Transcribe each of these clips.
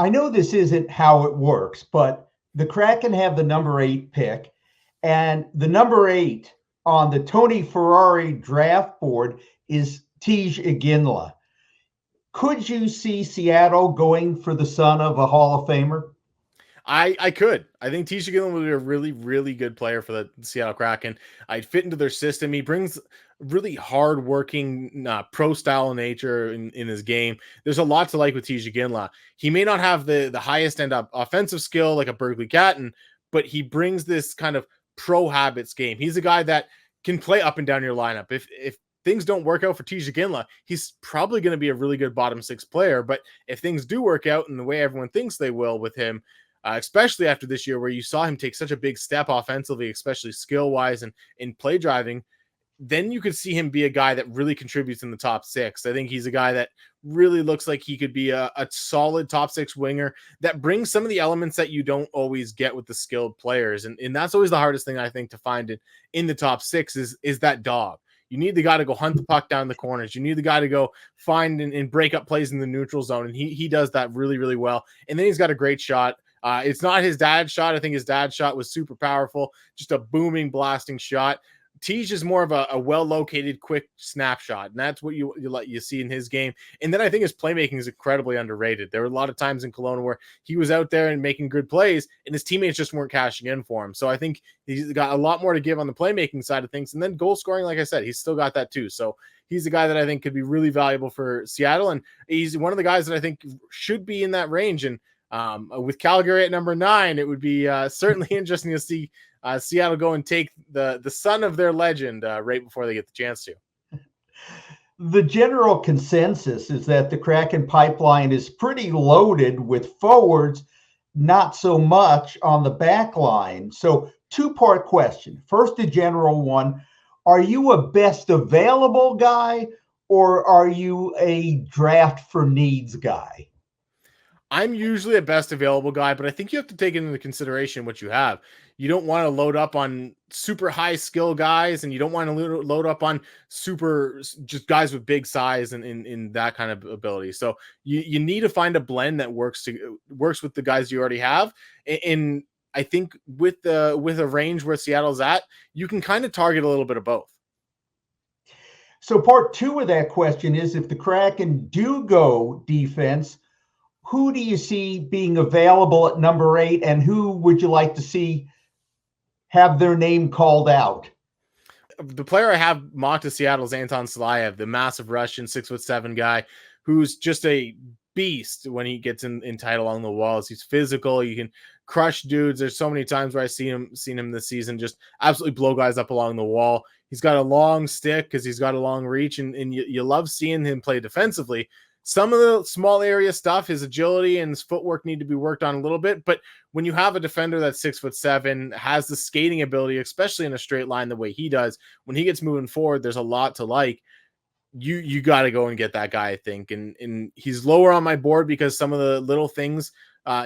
I know this isn't how it works, but the Kraken have the number 8 pick, and the number 8 on the Tony Ferrari draft board is Teemu Selanne. Could you see Seattle going for the son of a Hall of Famer? I could. I think Teemu Selanne would be a really, really good player for the Seattle Kraken. I'd fit into their system. He brings really hard-working, pro-style nature in his game. There's a lot to like with Teemu Selanne. He may not have the highest end up offensive skill like a Berkeley Catton, but he brings this kind of pro habits game. He's a guy that can play up and down your lineup. If things don't work out for Teemu Selanne, he's probably going to be a really good bottom 6 player. But if things do work out in the way everyone thinks they will with him, especially after this year where you saw him take such a big step offensively, especially skill-wise and in play driving, then you could see him be a guy that really contributes in the top 6. I think he's a guy that really looks like he could be a solid top 6 winger that brings some of the elements that you don't always get with the skilled players. And that's always the hardest thing I think to find in the top 6 is that dog. You need the guy to go hunt the puck down the corners. You need the guy to go find and break up plays in the neutral zone. And he does that really, really well. And then he's got a great shot. It's not his dad's shot. I think his dad's shot was super powerful, just a booming, blasting shot. Tej is more of a well-located, quick snapshot, and that's what you see in his game. And then I think his playmaking is incredibly underrated. There were a lot of times in Kelowna where he was out there and making good plays, and his teammates just weren't cashing in for him. So I think he's got a lot more to give on the playmaking side of things. And then goal scoring, like I said, he's still got that too. So he's a guy that I think could be really valuable for Seattle, and he's one of the guys that I think should be in that range. And with Calgary at number 9, it would be certainly interesting to see Seattle go and take the son of their legend right before they get the chance to. The general consensus is that the Kraken pipeline is pretty loaded with forwards, not so much on the back line. So 2-part question. First, a general one. Are you a best available guy, or are you a draft for needs guy? I'm usually a best available guy, but I think you have to take into consideration what you have. You don't want to load up on super high skill guys, and you don't want to load up on just guys with big size and in that kind of ability. So you need to find a blend that works with the guys you already have. And I think with a range where Seattle's at, you can kind of target a little bit of both. So part 2 of that question is, if the Kraken do go defense, who do you see being available at number 8, and who would you like to see have their name called out? The player I have mocked to Seattle is Anton Silayev, the massive Russian 6'7" guy who's just a beast when he gets in tight along the walls. He's physical. You can crush dudes. There's so many times where I've seen him this season just absolutely blow guys up along the wall. He's got a long stick because he's got a long reach, and you love seeing him play defensively. Some of the small area stuff, his agility and his footwork need to be worked on a little bit. But when you have a defender that's 6'7", has the skating ability, especially in a straight line the way he does, when he gets moving forward, there's a lot to like. You got to go and get that guy, I think. And he's lower on my board because some of the little things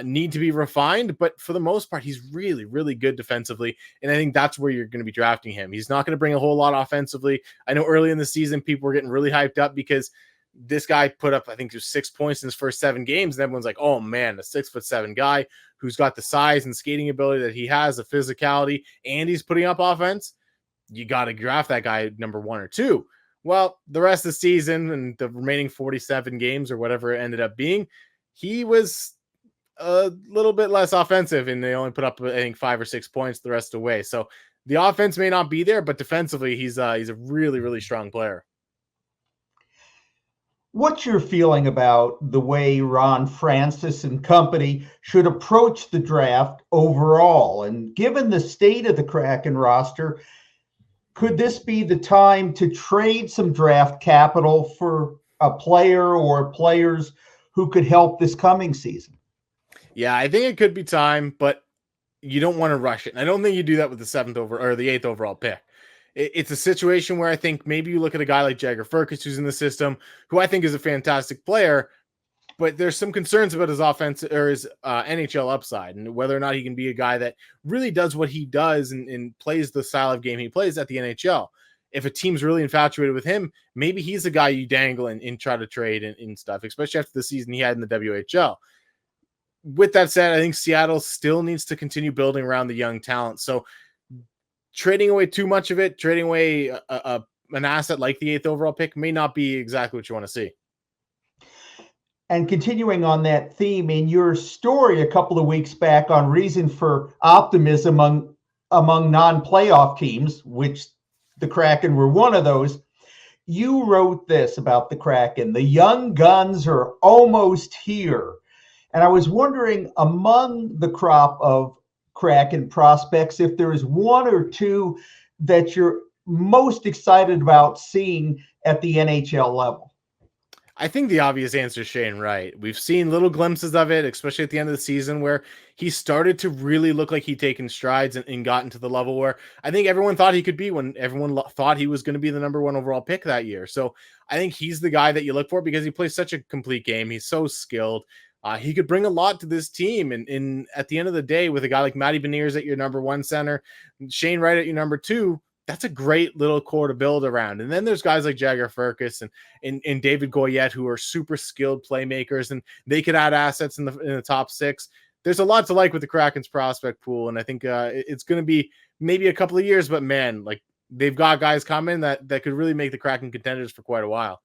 need to be refined. But for the most part, he's really, really good defensively. And I think that's where you're going to be drafting him. He's not going to bring a whole lot offensively. I know early in the season, people were getting really hyped up because this guy put up, I think, 6 points in his first 7 games. And everyone's like, oh man, a 6'7" guy who's got the size and skating ability that he has, the physicality, and he's putting up offense. You got to draft that guy number 1 or 2. Well, the rest of the season and the remaining 47 games or whatever it ended up being, he was a little bit less offensive, and they only put up, I think, 5 or 6 points the rest of the way. So the offense may not be there, but defensively, he's a really, really strong player. What's your feeling about the way Ron Francis and company should approach the draft overall? And given the state of the Kraken roster, could this be the time to trade some draft capital for a player or players who could help this coming season? Yeah, I think it could be time, but you don't want to rush it. And I don't think you do that with the 8th overall pick. It's a situation where I think maybe you look at a guy like Jagger Firkus, who's in the system, who I think is a fantastic player, but there's some concerns about his offense or his NHL upside and whether or not he can be a guy that really does what he does and plays the style of game he plays at the NHL. If a team's really infatuated with him, maybe he's the guy you dangle and try to trade and stuff, especially after the season he had in the WHL. with that said, I think Seattle still needs to continue building around the young talent. So trading away too much of it, trading away an asset like the 8th overall pick may not be exactly what you want to see. And continuing on that theme, in your story a couple of weeks back on reason for optimism among non-playoff teams, which the Kraken were one of those, you wrote this about the Kraken: the young guns are almost here. And I was wondering, among the crop of Kraken prospects, if there is one or two that you're most excited about seeing at the NHL level. I think the obvious answer is Shane Wright. We've seen little glimpses of it, especially at the end of the season, where he started to really look like he'd taken strides and gotten to the level where I think everyone thought he could be when everyone thought he was going to be the number 1 overall pick that year. So I think he's the guy that you look for because he plays such a complete game. He's so skilled. He could bring a lot to this team. And at the end of the day, with a guy like Matty Beniers at your number 1 center, Shane Wright at your number 2, that's a great little core to build around. And then there's guys like Jagger Firkus and David Goyette, who are super skilled playmakers, and they could add assets in the top 6. There's a lot to like with the Kraken's prospect pool. And I think it's going to be maybe a couple of years, but man, like they've got guys coming that could really make the Kraken contenders for quite a while.